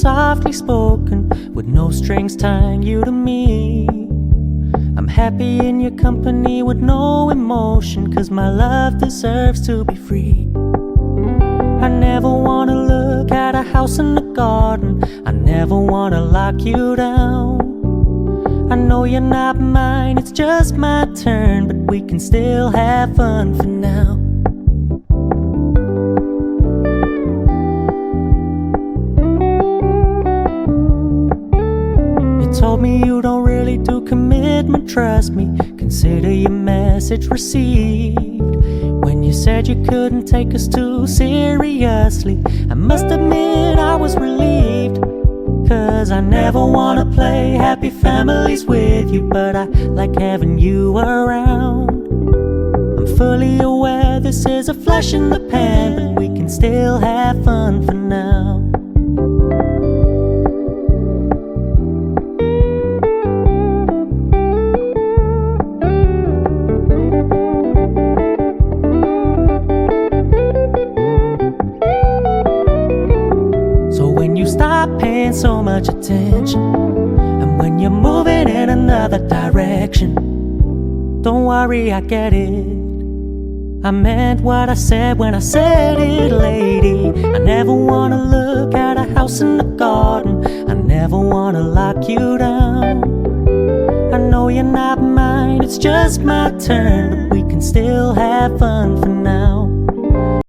softly spoken, with no strings tying you to me. I'm happy in your company with no emotion, 'cause my love deserves to be free. I never wanna look at a house in the garden, I never wanna lock you down. I know you're not mine, it's just my turn, but we can still have fun for now. You told me you don't really do commitment, trust me, consider your message received. When you said you couldn't take us too seriously, I must admit I was relieved. 'Cause I never wanna play happy families with you, but I like having you around. I'm fully aware this is a flash in the pan, but we can still have fun for now. Stop paying so much attention, and when you're moving in another direction, don't worry, I get it. I meant what I said when I said it, lady. I never wanna look at a house in the garden, I never wanna lock you down. I know you're not mine, it's just my turn, but we can still have fun for now.